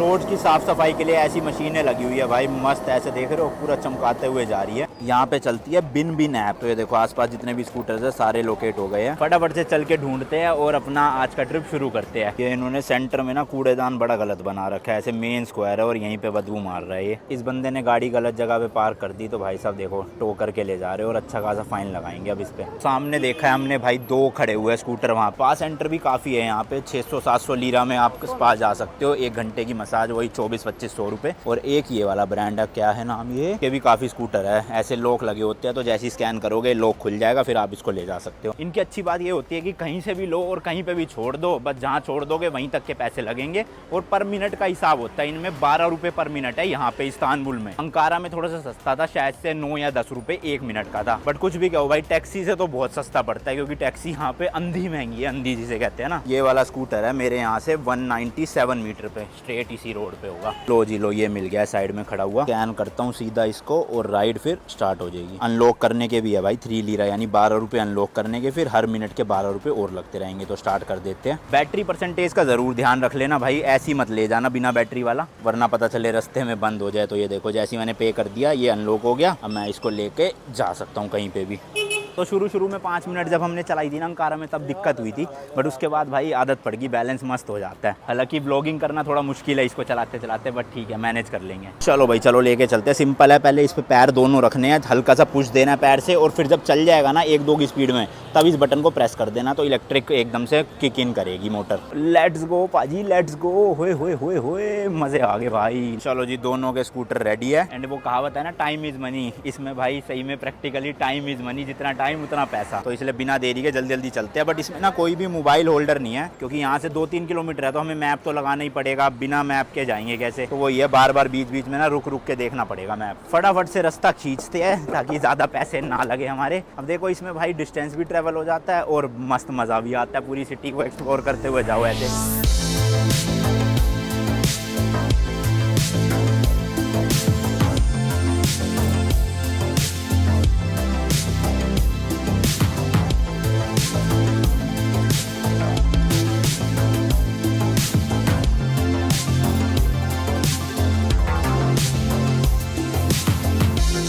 Road की साफ सफाई के लिए ऐसी मशीनें लगी हुई है भाई, मस्त ऐसे देख रहे हो पूरा चमकाते हुए जा रही है। यहाँ पे चलती है बिन बिन ऐप। तो ये देखो आसपास जितने भी स्कूटर्स है सारे लोकेट हो गए हैं। फटाफट से चल के ढूंढते हैं और अपना आज का ट्रिप शुरू करते हैं। ये इन्होंने सेंटर में ना कूड़ेदान बड़ा गलत बना रखा है, ऐसे मेन स्क्वायर है और यहीं पे बदबू मार रहा है ये। इस बंदे ने गाड़ी गलत जगह पे पार्क कर दी तो भाई साहब देखो टो करके ले जा रहे हैं और अच्छा खासा फाइन लगाएंगे अब इस पे। सामने देखा है हमने भाई 2 खड़े हुए स्कूटर, वहाँ पास सेंटर भी काफ़ी है। यहाँ पे 600-700 लीरा में आप स्पा जा सकते हो, 1 घंटे की मसाज वही 2400-2500 रुपये। और एक ये वाला ब्रांड है, क्या है नाम ये भी काफ़ी स्कूटर है, ऐसे लॉक लगे होते हैं तो जैसे ही स्कैन करोगे लॉक खुल जाएगा, फिर आप इसको ले जा सकते हो। इनकी अच्छी बात ये होती है कि कहीं से भी लो और कहीं पे भी छोड़ दो, बस जहाँ छोड़ दोगे वहीं तक के पैसे लगेंगे। और पर मिनट का हिसाब होता है इनमें, 12 रुपये पर मिनट है यहाँ पे इस्तांबुल में। अंकारा में थोड़ा सा सस्ता था, शायद से 9 या 10 रुपये 1 मिनट का था। बट कुछ भी कहो भाई, टैक्सी से तो बहुत सस्ता पड़ता है, क्योंकि टैक्सी यहाँ पे अंधी महंगी है, अंधी जिसे कहते हैं ना। ये वाला स्कूटर है मेरे यहाँ से 197 मीटर पे, स्ट्रेट इसी रोड पे होगा। लो जी लो, ये मिल गया साइड में खड़ा हुआ। स्कैन करता हूँ सीधा इसको और राइड फिर स्टार्ट हो जाएगी। अनलॉक करने के भी है भाई 3 लीरा, यानी 12 रुपये अनलॉक करने के, फिर हर मिनट के 12 रुपये और लगते रहेंगे। तो स्टार्ट कर देते हैं। बैटरी परसेंटेज का जरूर ध्यान रख लेना भाई, ऐसी मत ले जाना बिना बैटरी वाला, वरना पता चले रास्ते में बंद हो जाए। तो ये देखो जैसे मैंने पे कर दिया, ये अनलॉक हो गया। अब मैं इसको लेके जा सकता हूँ कहीं पे भी। तो शुरू में 5 मिनट जब हमने चलाई थी ना अंकारा में, तब दिक्कत हुई थी, बट उसके बाद भाई आदत पड़ गई, बैलेंस मस्त हो जाता है। हालांकि ब्लॉगिंग करना थोड़ा मुश्किल है इसको चलाते चलाते, बट ठीक है मैनेज कर लेंगे। चलो भाई चलो लेके चलते हैं। सिंपल है, पहले इस पे पैर दोनों रखने हैं, हल्का सा पुश देना है पैर से, और फिर जब चल जाएगा ना 1-2 की स्पीड में, तब इस बटन को प्रेस कर देना, तो इलेक्ट्रिक एकदम से किक इन करेगी मोटर। लेट्स गो पाजी, लेट्स गो। होए होए होए होए, मजे आ गए भाई। चलो जी, दोनों के स्कूटर रेडी है। एंड वो कहावत है ना, टाइम इज मनी, इसमें भाई सही में प्रैक्टिकली टाइम इज मनी, जितना टाइम उतना पैसा। तो इसलिए बिना देरी के जल्दी जल्दी चलते हैं। बट इसमें ना कोई भी मोबाइल होल्डर नहीं है, क्योंकि यहाँ से 2-3 किलोमीटर है, तो हमें मैप तो लगाना ही पड़ेगा। बिना मैप के जाएंगे कैसे? तो वही है, बार बार बीच बीच में ना रुक रुक के देखना पड़ेगा मैप। फटाफट से रास्ता खींचते हैं ताकि ज़्यादा पैसे ना लगे हमारे। अब देखो इसमें भाई डिस्टेंस भी ट्रेवल हो जाता है और मस्त मज़ा भी आता है, पूरी सिटी को एक्सप्लोर करते हुए जाओ ऐसे।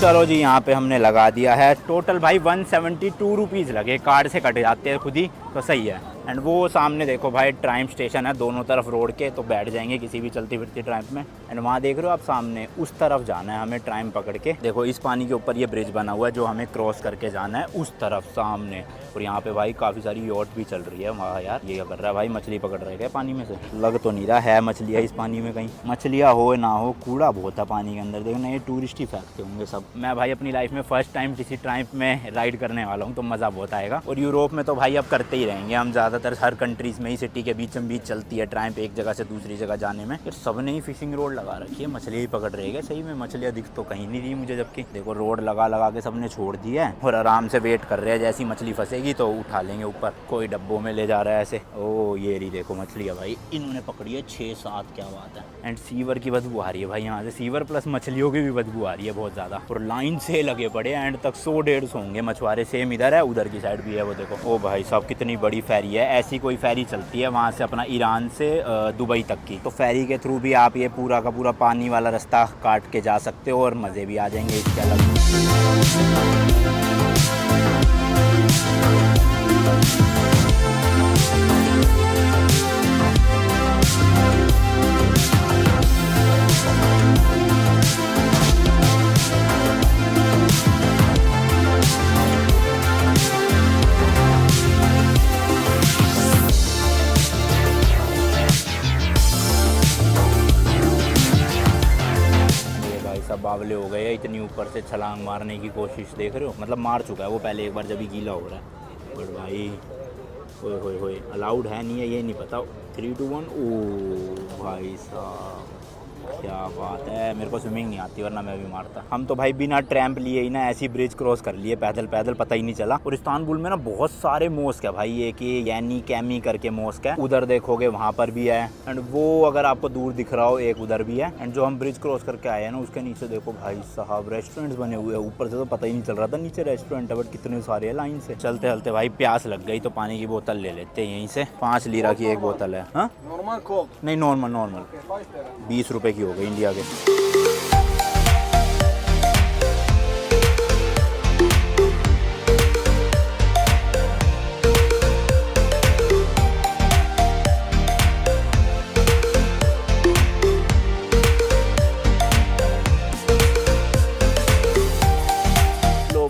चलो जी, यहाँ पे हमने लगा दिया है। टोटल भाई 172 रुपीज़ लगे, कार्ड से कट जाते हैं खुद ही, तो सही है। एंड वो सामने देखो भाई ट्राइम स्टेशन है, दोनों तरफ रोड के, तो बैठ जाएंगे किसी भी चलती फिरती ट्राइम में। एंड वहाँ देख रहे हो आप सामने, उस तरफ जाना है हमें ट्राइम पकड़ के। देखो इस पानी के ऊपर ये ब्रिज बना हुआ है जो हमें क्रॉस करके जाना है उस तरफ सामने। और यहाँ पे भाई काफ़ी सारी यॉट भी चल रही है वहाँ। यार ये क्या कर रहा है भाई, मछली पकड़ रहे क्या पानी में से? लग तो नहीं रहा है मछलियाँ इस पानी में, कहीं मछलियाँ हो ना हो, कूड़ा बहुत है पानी के अंदर। देखो ना, ये टूरिस्ट ही फेंकते होंगे सब। मैं भाई अपनी लाइफ में फर्स्ट टाइम किसी ट्राइम में राइड करने वाला हूँ, तो मज़ा बहुत आएगा। और यूरोप में तो भाई अब करते ही रहेंगे हम, ज़्यादातर हर कंट्रीज़ में ही सिटी के बीचों बीच चलती है ट्राइम एक जगह से दूसरी जगह जाने में। फिर सब ने ही फिशिंग रोड लगा रखी है, मछली ही पकड़ रही है। सही में मछलियाँ दिख तो कहीं नहीं रही मुझे, जबकि देखो रोड लगा लगा के सबने छोड़ दिया है और आराम से वेट कर रहे हैं, जैसी मछली फंसेगी तो उठा लेंगे ऊपर। कोई डब्बों में ले जा रहा है ऐसे। ओ ये रही देखो मछली है भाई, इन्होंने पकड़ी है 6-7, क्या बात है। एंड सीवर की बदबू आ रही है भाई यहाँ से, सीवर प्लस मछलियों की भी बदबू आ रही है बहुत ज़्यादा। और लाइन से लगे पड़े, एंड तक 100-150 होंगे मछुआरे। सेम इधर है, उधर की साइड भी है वो देखो। ओ भाई साहब कितनी बड़ी फेरी है। ऐसी कोई फेरी चलती है वहाँ से अपना ईरान से दुबई तक की, तो फेरी के थ्रू भी आप ये पूरा का पूरा पानी वाला रास्ता काट के जा सकते हो और मज़े भी आ जाएंगे इसके अलग। बावले हो गए, इतनी ऊपर से छलांग मारने की कोशिश देख रहे हो, मतलब मार चुका है वो पहले एक बार जब ही गीला हो रहा है। बट भाई होए होए होए, अलाउड है नहीं है ये नहीं पता। 3, 2, 1, ओ भाई साहब क्या बात है, मेरे को स्विमिंग नहीं आती वरना मैं भी मारता। हम तो भाई बिना ट्रैम्प लिए ही ना ऐसी ब्रिज क्रॉस कर लिए पैदल पैदल, पता ही नहीं चला। और इस्तांबुल में ना बहुत सारे मॉस्क है भाई, एक ये यानी कैमी करके मॉस्क है, उधर देखोगे वहाँ पर भी है, एंड वो अगर आपको दूर दिख रहा हो एक उधर भी है। एंड जो हम ब्रिज क्रॉस करके आए हैं ना उसके नीचे देखो भाई साहब रेस्टोरेंट्स बने हुए हैं, ऊपर से तो पता ही नहीं चल रहा था नीचे रेस्टोरेंट है, बट कितने सारे है लाइन से। चलते चलते भाई प्यास लग गई तो पानी की बोतल ले लेते हैं यहीं से, 5 लीरा की एक बोतल है। हाँ नहीं नॉर्मल 20 रुपए की हो गई इंडिया के।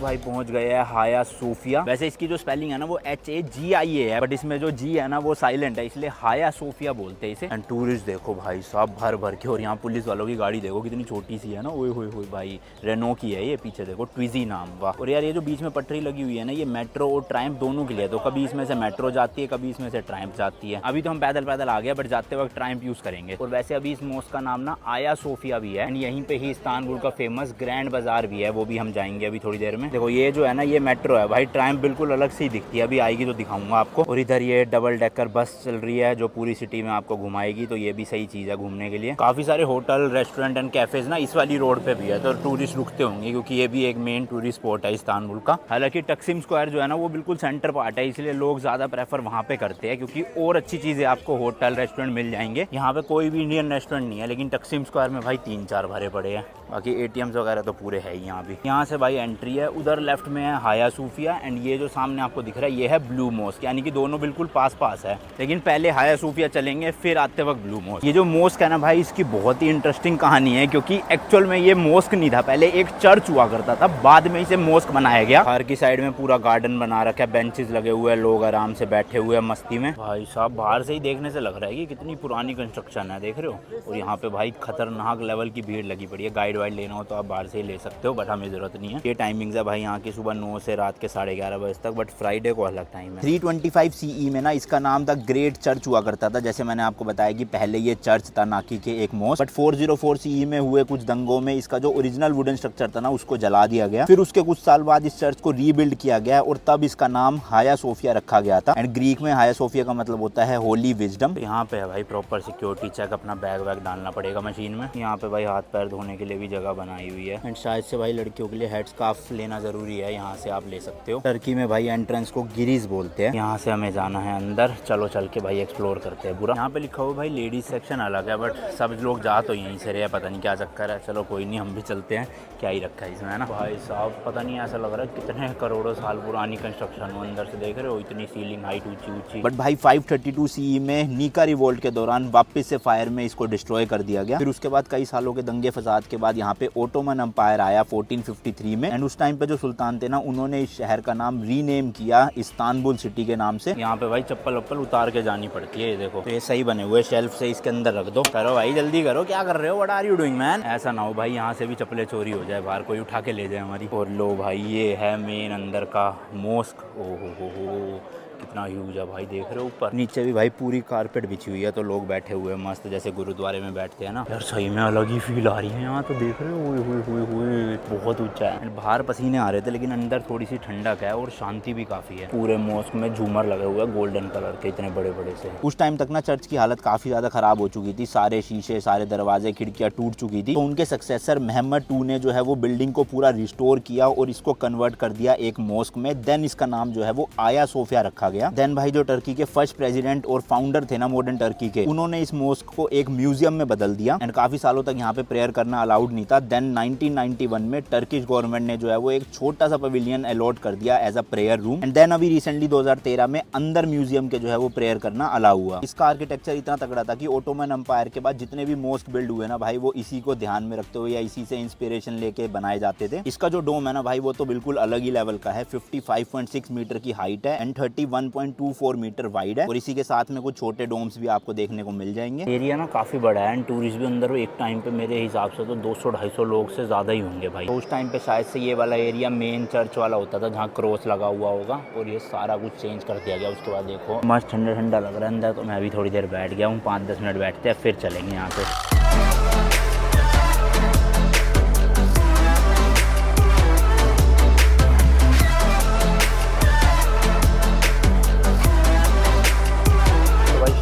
भाई पहुंच गए हैं हाया सोफिया। वैसे इसकी जो स्पेलिंग है ना वो HAGIA है, बट इसमें जो जी है ना वो साइलेंट है, इसलिए हाया सोफिया बोलते हैं इसे। एंड टूरिस्ट देखो भाई साहब भर भर के, और यहाँ पुलिस वालों की गाड़ी देखो कितनी छोटी सी है ना, ओए होए होए भाई, रेनो की है ये, पीछे देखो ट्विजी नाम, वाह। और यार ये जो बीच में पटरी लगी हुई है ना ये मेट्रो और ट्राइम्प दोनों के लिए, तो कभी इसमें से मेट्रो जाती है कभी इसमें से ट्राइम्प जाती है। अभी तो हम पैदल पैदल आ गए, बट जाते वक्त ट्राइम्प यूज करेंगे। और वैसे अभी इस मॉस्क का नाम ना आया सोफिया भी है, एंड यहीं पे ही इस्तांबुल का फेमस ग्रैंड बाजार भी है, वो भी हम जाएंगे अभी थोड़ी देर में। देखो ये जो है ना ये मेट्रो है भाई, ट्राइम्प बिल्कुल अलग से ही दिखती है, अभी आएगी तो दिखाऊंगा आपको। और इधर ये डबल डेकर बस चल रही है जो पूरी सिटी में आपको घुमाएगी, तो ये भी सही चीज़ है घूमने के लिए। काफ़ी सारे होटल रेस्टोरेंट एंड कैफेज ना इस वाली रोड पे भी है, तो टूरिस्ट रुकते होंगे क्योंकि ये भी एक मेन टूरिस्ट स्पॉट है इस्तांबुल का। हालांकि टक्सिम स्क्वायर जो है ना वो बिल्कुल सेंटर पार्ट है, इसलिए लोग ज़्यादा प्रेफर वहाँ पे करते हैं क्योंकि और अच्छी चीज़ें आपको होटल रेस्टोरेंट मिल जाएंगे। यहाँ पे कोई भी इंडियन रेस्टोरेंट नहीं है, लेकिन टक्सिम स्क्वायर में भाई 3-4 भरे पड़े हैं, बाकी ATMs वगैरह तो पूरे है यहाँ भी। यहाँ से भाई एंट्री है, उधर लेफ्ट में है हाया सूफिया, एंड ये जो सामने आपको दिख रहा है ये है ब्लू मॉस्क, यानी कि दोनों बिल्कुल पास पास है। लेकिन पहले हाया सूफिया चलेंगे फिर आते वक्त ब्लू मॉस्क। ये जो मॉस्क है ना भाई इसकी बहुत ही इंटरेस्टिंग कहानी है, क्योंकि एक्चुअल में ये मॉस्क नहीं था, पहले एक चर्च हुआ करता था, बाद में इसे मॉस्क बनाया गया। बाहर की साइड में पूरा गार्डन बना रखा है, बेंचेस लगे हुए हैं, लोग आराम से बैठे हुए हैं मस्ती में। भाई साहब बाहर से ही देखने से लग रहा है कि कितनी पुरानी कंस्ट्रक्शन है, देख रहे हो। और यहाँ पे भाई खतरनाक लेवल की भीड़ लगी पड़ी है, गाइड वाइड लेना हो तो आप बाहर से ही ले सकते हो, बट हमें जरूरत नहीं है। ये टाइमिंग्स है भाई यहाँ की सुबह 9 से रात के 11:30 बजे तक, बट फ्राइडे को अलग टाइम है। 325 CE में ना इसका नाम द ग्रेट चर्च हुआ करता था, जैसे मैंने आपको बताया कि पहले ये चर्च था ना कि एक मॉस्क, बट 404 CE में हुए कुछ दंगों में इसका जो ओरिजिनल वुडन स्ट्रक्चर था ना उसको जला दिया गया। फिर उसके कुछ साल बाद इस चर्च को रीबिल्ड किया गया और तब इसका नाम हाया सोफिया रखा गया था। एंड ग्रीक में हाया सोफिया का मतलब होता है होली विजडम। यहाँ पे है भाई प्रॉपर सिक्योरिटी चेक, अपना बैग वैग डालना पड़ेगा मशीन में। यहाँ पे भाई हाथ पैर धोने के लिए भी जगह बनाई हुई है, एंड शायद से भाई लड़कियों के लिए हेड स्कार्फ लेना जरूरी है, यहाँ से आप ले सकते हो। टर्की में भाई एंट्रेंस को गिरीज बोलते हैं। यहाँ से हमें जाना है अंदर, चलो चल के भाई एक्सप्लोर करते हैं पूरा। यहाँ पे लिखा हुआ भाई लेडीज सेक्शन अलग है, बट सब लोग जा तो यहीं से रहे, पता नहीं क्या चक्कर है। चलो कोई नहीं, हम भी चलते हैं, क्या ही रखा है इसमें, है ना। भाई साहब पता नहीं ऐसा लग रहा है कितने करोड़ों साल पुरानी कंस्ट्रक्शन हो, अंदर से देख रहे हो इतनी सीलिंग हाइट ऊंची ऊंची। बट भाई 532 CE में नीका रिवोल्ट के दौरान वापस से फायर में इसको डिस्ट्रॉय कर दिया गया। फिर उसके बाद कई सालों के दंगे फसाद के बाद यहाँ पे ओटोमन एम्पायर आया 1453 में, एंड उस टाइम पे जो सुल्तान थे ना उन्होंने इस शहर का नाम रीनेम किया इस्तांबुल सिटी के नाम से। यहाँ पे भाई चप्पल वप्पल उतार के जानी पड़ती है, ये देखो तो ये सही बने हुए शेल्फ से, इसके अंदर रख दो। करो भाई जल्दी करो, क्या कर रहे हो, what are you doing man. ऐसा ना हो भाई यहाँ से भी चप्पलें चोरी हो जाए, बाहर कोई उठा के ले जाए हमारी। और लो भाई ये है मेन अंदर का मॉस्क, ओ हो कितना ह्यूज है भाई, देख रहे हो ऊपर नीचे भी भाई पूरी कारपेट बिछी हुई है, तो लोग बैठे हुए मस्त जैसे गुरुद्वारे में बैठते हैं ना। यार सही में अलग ही फील आ रही है यहाँ, तो देख रहे हो बहुत ऊंचा है। बाहर पसीने आ रहे थे लेकिन अंदर थोड़ी सी ठंडक है और शांति भी काफी है। पूरे मॉस्क में झूमर लगे हुए हैं गोल्डन कलर के, इतने बड़े बड़े से। उस टाइम तक ना चर्च की हालत काफी ज्यादा खराब हो चुकी थी, सारे शीशे सारे दरवाजे खिड़कियां टूट चुकी थी। तो उनके सक्सेसर मोहम्मद II ने जो है वो बिल्डिंग को पूरा रिस्टोर किया और इसको कन्वर्ट कर दिया एक मॉस्क में। देन इसका नाम जो है वो आया सोफिया रखा गया। देन भाई जो टर्की के फर्स्ट प्रेसिडेंट और फाउंडर थे ना मॉडर्न टर्की के, उन्होंने इस मॉस्क को एक म्यूजियम में बदल दिया, एंड काफी सालों तक यहाँ पे प्रेयर करना अलाउड नहीं था। देन 1991 में टर्किश गवर्नमेंट ने जो है वो एक छोटा सा पवेलियन अलॉट कर दिया as a prayer room, and then अभी रिसेंटली 2013 में अंदर म्यूजियम के जो है वो प्रेयर करना अलाउ हुआ। इसका आर्किटेक्चर इतना तगड़ा था कि ओटोमन एम्पायर के बाद जितने भी मॉस्क बिल्ड हुए ना भाई वो इसी को ध्यान में रखते हुए या इसी से इंस्पिरेशन लेके बनाए जाते थे। इसका जो डोम है ना भाई वो तो बिल्कुल अलग ही लेवल का है, 55.6 मीटर की हाइट है एंड 31.24 मीटर वाइड है, और इसी के साथ में कुछ छोटे डोम्स भी आपको देखने को मिल जाएंगे। एरिया ना काफी बड़ा है एंड टूरिस्ट भी अंदर एक टाइम पे मेरे हिसाब से तो 200-250 लोग से ज्यादा ही होंगे भाई। तो उस टाइम पे शायद से ये वाला एरिया मेन चर्च वाला होता था जहाँ क्रॉस लगा हुआ होगा, और ये सारा कुछ चेंज कर दिया गया। उसके बाद देखो मस्त ठंडा ठंडा लग रहा है अंदर, तो मैं अभी थोड़ी देर बैठ गया हूँ, 5-10 मिनट बैठते हैं फिर चलेंगे यहाँ से।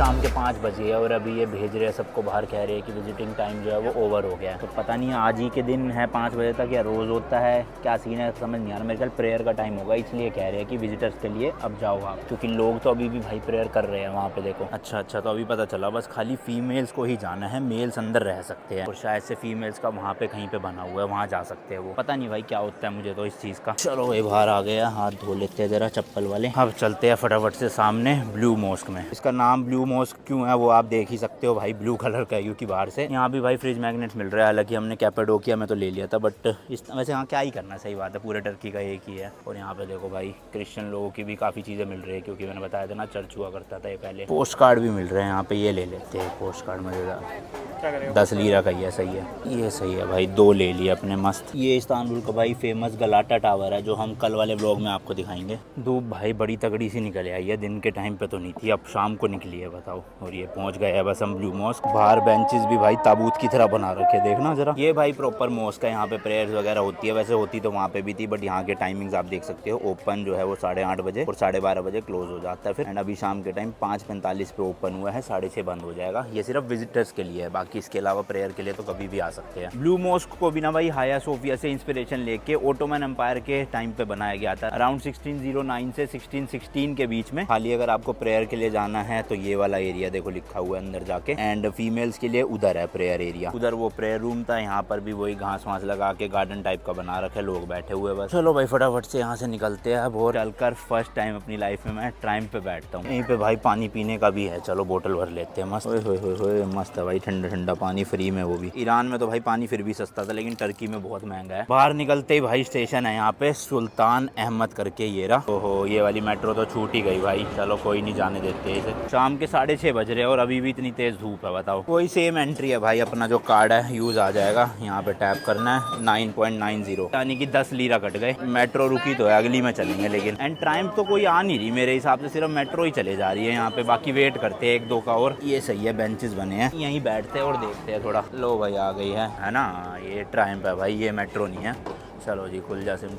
शाम के 5 बजे है और अभी ये भेज रहे हैं सबको बाहर, कह रहे हैं कि विजिटिंग टाइम जो है वो ओवर हो गया है। तो पता नहीं आज ही के दिन है 5 बजे तक या रोज़ होता है, क्या सीन है समझ नहीं आ रहा। मेरे ख्याल प्रेयर का टाइम होगा, इसलिए कह रहे हैं कि विजिटर्स के लिए अब जाओ आप, क्योंकि लोग तो अभी भी भाई प्रेयर कर रहे हैं वहाँ पे देखो। अच्छा, तो अभी पता चला बस खाली फीमेल्स को ही जाना है, मेल्स अंदर रह सकते हैं और शायद से फीमेल्स का वहाँ पे कहीं पे बना हुआ है, वहाँ जा सकते हैं वो। पता नहीं भाई क्या होता है मुझे तो इस चीज़ का। चलो ये बाहर आ गया, हाथ धो लेते हैं जरा चप्पल वाले। अब चलते हैं फटाफट से सामने ब्लू मॉस्क में। इसका नाम ब्लू मॉस्क क्यों है वो आप देख ही सकते हो भाई, ब्लू कलर का है क्योंकि बाहर से। यहाँ भी भाई फ्रिज मैग्नेट्स मिल रहा है, हालांकि हमने कैपेडोकिया में तो ले लिया था, बट इस वैसे यहाँ क्या ही करना, सही बात है, पूरे टर्की का एक ही है। और यहाँ पे देखो भाई क्रिश्चियन लोगों की भी काफ़ी चीज़ें मिल रही है, क्योंकि मैंने बताया था ना चर्च हुआ करता था ये पहले। पोस्ट कार्ड भी मिल रहे हैं यहाँ पे, ये ले लेते हैं पोस्ट कार्ड, मज़ेदार, 10 लीरा का ही है, सही है, ये सही है भाई, 2 ले लिए अपने मस्त। ये इस्तांबुल का भाई फेमस गलाटा टावर है, जो हम कल वाले व्लॉग में आपको दिखाएंगे। धूप भाई बड़ी तगड़ी सी निकल आई है, दिन के टाइम पे तो नहीं थी, अब शाम को निकली है बताओ। और ये पहुंच गए हैं बस हम ब्लू मॉस्क। बाहर बेंचेस भी भाई ताबूत की तरह बना रखे, देखना जरा। ये भाई प्रॉपर मॉस्क है, यहाँ पे प्रेयर्स वगैरह होती है, वैसे होती तो वहाँ पे भी थी, बट यहाँ के टाइमिंग्स आप देख सकते हो। ओपन जो है वो 8:30 बजे और 12:30 बजे क्लोज हो जाता है फिर। एंड अभी शाम के टाइम 5:45 पे ओपन हुआ है, 6:30 बंद हो जाएगा। ये सिर्फ विजिटर्स के लिए है, बाकी इसके अलावा प्रेयर के लिए तो कभी भी आ सकते हैं। ब्लू मॉस्क को भी ना भाई हाया सोफिया से इंस्पिरेशन लेके ओटोमन एम्पायर के टाइम पे बनाया गया था, अराउंड 1609 से 1616 के बीच में। खाली अगर आपको प्रेयर के लिए जाना है तो ये वाला एरिया देखो लिखा हुआ है अंदर जाके, एंड फीमेल्स के लिए उधर है प्रेयर एरिया, उधर वो प्रेयर रूम था। यहाँ पर भी वही घास वास लगा के गार्डन टाइप का बना रखे, लोग बैठे हुए बस। चलो भाई फटाफट से यहाँ से निकलते हैं अब। और चलकर फर्स्ट टाइम अपनी लाइफ में मैं ट्राइम पे बैठता हूँ। यहीं पे भाई पानी पीने का भी है, चलो बोतल भर लेते हैं। मस्त होए मस्त है भाई, ठंडा ठंडा पानी फ्री में, वो भी। ईरान में तो भाई पानी फिर भी सस्ता था, लेकिन टर्की में बहुत महंगा है। बाहर निकलते ही भाई स्टेशन है यहाँ पे सुल्तान अहमद करके, ये रहा। ओहो ये वाली मेट्रो तो छूट ही गई भाई, चलो कोई नहीं, जाने देते इसे। शाम के 6:30 बज रहे हैं और अभी भी इतनी तेज धूप है बताओ। कोई सेम एंट्री है भाई, अपना जो कार्ड है यूज आ जाएगा, यहाँ पे टैप करना है 9.90, यानी कि 10 लीरा कट गए। मेट्रो रुकी तो है, अगली में चलेंगे लेकिन। एंड टाइम तो कोई आ नहीं रही मेरे हिसाब से, सिर्फ मेट्रो ही चले जा रही है यहाँ पे, बाकी वेट करते हैं 1-2 का। और ये सही है, बेंचेस बने हैं, यहीं बैठते हैं और देखते हैं थोड़ा। लो भाई आ गई है ना, ये ट्राइम पे भाई, ये मेट्रो नहीं है। चलो जी खुल जा सिम,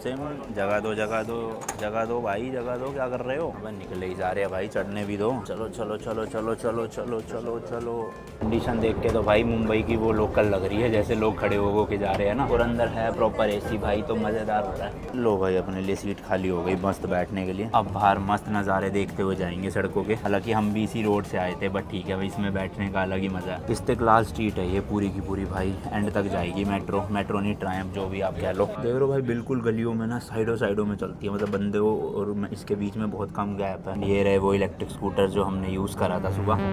जगह दो भाई, जगह दो, क्या कर रहे हो? अब निकले ही जा रहे हैं भाई, चढ़ने भी दो। चलो कंडीशन देख के तो भाई मुंबई की वो लोकल लग रही है, जैसे लोग खड़े हो के जा रहे हैं ना। और अंदर है प्रॉपर एसी भाई, तो मज़ेदार हो रहा है। लो भाई अपने लिए सीट खाली हो गई मस्त बैठने के लिए। अब बाहर मस्त नज़ारे देखते हुए जाएंगे सड़कों के। हालांकि हम भी इसी रोड से आए थे, बट ठीक है भाई, इसमें बैठने का अलग ही मज़ा है। इस्तेकलाल स्ट्रीट है ये पूरी की पूरी भाई, एंड तक जाएगी मेट्रो नहीं ट्रायम्फ, जो भी आप कह लो। देख लो भाई बिल्कुल गलियों में ना साइडों में चलती है, मतलब बंदे और इसके बीच में बहुत कम गैप है। ये रहे वो इलेक्ट्रिक स्कूटर जो हमने यूज़ करा था सुबह।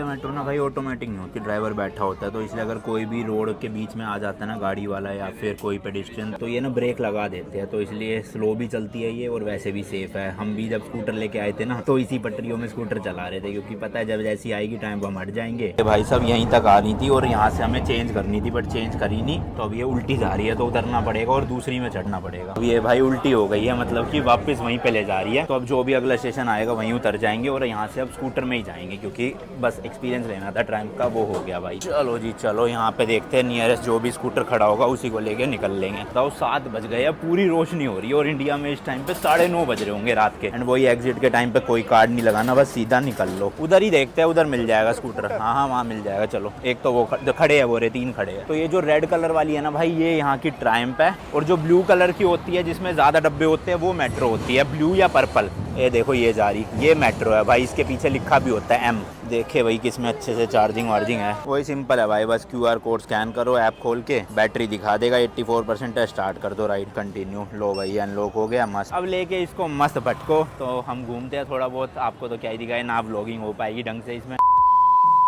मेट्रो ना भाई ऑटोमेटिक नहीं होती, ड्राइवर बैठा होता है, तो इसलिए अगर कोई भी रोड के बीच में आ जाता है ना गाड़ी वाला या फिर कोई पेडिस्ट्रियन, तो ये ना ब्रेक लगा देते हैं, तो इसलिए स्लो भी चलती है ये और वैसे भी सेफ है। हम भी जब स्कूटर लेके आए थे ना, तो इसी पटरियों में स्कूटर चला रहे थे, क्योंकि पता है जब जैसी आएगी टाइम पर हम हट जाएंगे। भाई सब यहीं तक आ रही थी और यहाँ से हमें चेंज करनी थी, बट चेंज करी नहीं, तो अब ये उल्टी जा रही है, तो उतरना पड़ेगा और दूसरी में चढ़ना पड़ेगा। अब ये भाई उल्टी हो गई है, मतलब कि वापस वहीं पे ले जा रही है। तो अब जो भी अगला स्टेशन आएगा वहीं उतर जाएंगे और यहाँ से अब स्कूटर में ही जाएंगे, क्योंकि बस एक्सपीरियंस लेना था ट्रायम्फ का, वो हो गया भाई। चलो जी चलो, यहाँ पे देखते हैं नियरेस्ट जो भी स्कूटर खड़ा होगा उसी को लेके निकल लेंगे। तो 7 बज गए, पूरी रोशनी हो रही है और इंडिया में इस टाइम पे 9:30 बज रहे होंगे रात के। एंड वही एग्जिट के टाइम पे कोई कार्ड नहीं लगाना, बस सीधा निकल लो। उधर ही देखते हैं, उधर मिल जाएगा स्कूटर। हाँ वहाँ मिल जाएगा। चलो एक तो वो खड़े है, वो रहे 3 खड़े हैं। तो ये जो रेड कलर वाली है ना भाई, ये यहाँ की ट्रायम्फ है, और जो ब्लू कलर की होती है जिसमें ज्यादा डब्बे होते हैं वो मेट्रो होती है, ब्लू या पर्पल। ये देखो ये जा रही, ये मेट्रो है भाई, इसके पीछे लिखा भी होता है M। देखे भाई किसमें अच्छे से चार्जिंग वार्जिंग है। वही सिंपल है भाई, बस QR कोड स्कैन करो, ऐप खोल के बैटरी दिखा देगा 84% है, स्टार्ट कर दो, राइड कंटिन्यू। लो भाई अनलॉक हो गया मस्त। अब लेके इसको मस्त भटको। तो हम घूमते हैं थोड़ा बहुत, आपको तो क्या ही दिखाए ना, व्लॉगिंग हो पाएगी ढंग से इसमें।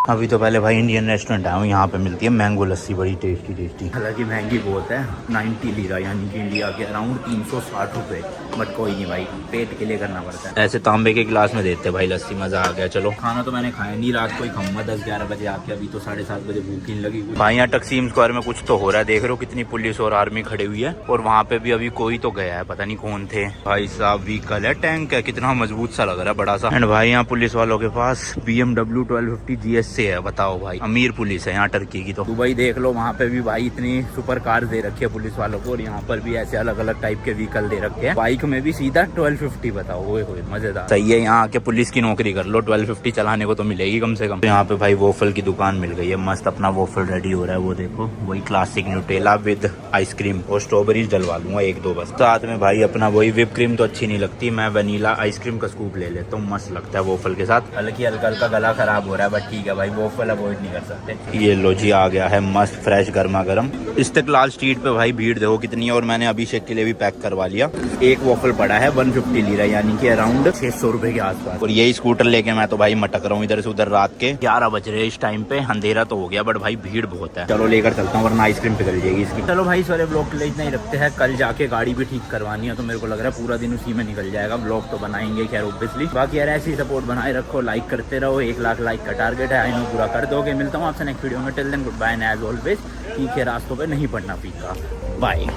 अभी तो पहले भाई इंडियन रेस्टोरेंट आया हूँ, यहाँ पे मिलती है मैंगो लस्सी, बड़ी टेस्टी। हालांकि महंगी बहुत है, 90 लीरा यानी कि इंडिया के अराउंड 360 रुपये, बट कोई नहीं भाई, पेट के लिए करना पड़ता है। ऐसे तांबे के गिलास में देते भाई लस्सी, मजा आ गया। चलो खाना तो मैंने खाया नहीं, रात को ही खाऊंगा 10-11 बजे आके, अभी तो 7:30 बजे भूख ही लगी हुई। भाई यहाँ टकसीम स्क्वायर में कुछ तो हो रहा है, देख रहे हो कितनी पुलिस और आर्मी खड़ी हुई है, और वहाँ पे भी अभी कोई तो गया है, पता नहीं कौन थे। भाई साहब व्हीकल है, टैंक है, कितना मजबूत सा लग रहा है, बड़ा सा। एंड भाई यहाँ पुलिस वालों के पास BMW 1250 GS से है, बताओ भाई, अमीर पुलिस है यहाँ टर्की की। तो दुबई देख लो, वहाँ पे भी भाई इतनी सुपर कार दे रखी है पुलिस वालों को, और यहाँ पर भी ऐसे अलग अलग टाइप के व्हीकल दे रखे हैं। बाइक में भी सीधा 1250, बताओ, ओए मजेदार। सही है, यहाँ आके पुलिस की नौकरी कर लो, 1250 चलाने को तो मिलेगी कम से कम। तो यहाँ पे भाई वोफल की दुकान मिल गई है, मस्त अपना वोफल रेडी हो रहा है, वो देखो, वही क्लासिक न्यूटेला विद आइसक्रीम, और स्ट्रॉबेरीज डलवा लूंगा 1-2 बस। साथ में भाई अपना वही व्हिप क्रीम तो अच्छी नहीं लगती, मैं वनीला आइसक्रीम का स्कूप ले लेता हूँ, मस्त लगता है वोफल के साथ। हल्की हल्का गला खराब हो रहा है, बट ठीक है भाई, वोफल अवॉइड नहीं कर सकते। ये लो जी, आ गया है मस्त फ्रेश गर्मा गर्म। इस्तेकलाल स्ट्रीट पे भाई भीड़ देखो कितनी है, और मैंने अभिषेक के लिए भी पैक करवा लिया। एक वॉफल पड़ा है 150 लीरा, यानी कि अराउंड 600 रुपए के आसपास। और यही स्कूटर लेके मैं तो भाई मटक रहा हूँ इधर से उधर। रात के 11 बज रहे इस टाइम पे, अंधेरा तो हो गया, बट भाई भीड़ बहुत है। चलो लेकर चलता हूँ, वरना आइसक्रीम पिघल जाएगी इसकी। चलो भाई, इस वाले ब्लॉग के लिए इतना ही रखते हैं, कल जाके गाड़ी भी ठीक करवानी है, तो मेरे को लग रहा है पूरा दिन उसी में निकल जाएगा। ब्लॉग तो बनाएंगे खैर ऑब्वियसली, बाकी यार ऐसी सपोर्ट बनाए रखो, लाइक करते रहो, 1 लाख लाइक का टारगेट है, आई नो पूरा कर दोगे। मिलता हूँ आपसे नेक्स्ट वीडियो में, till then goodbye and as always, ठीक है, रास्तों पे नहीं पड़ना पीका, बाय।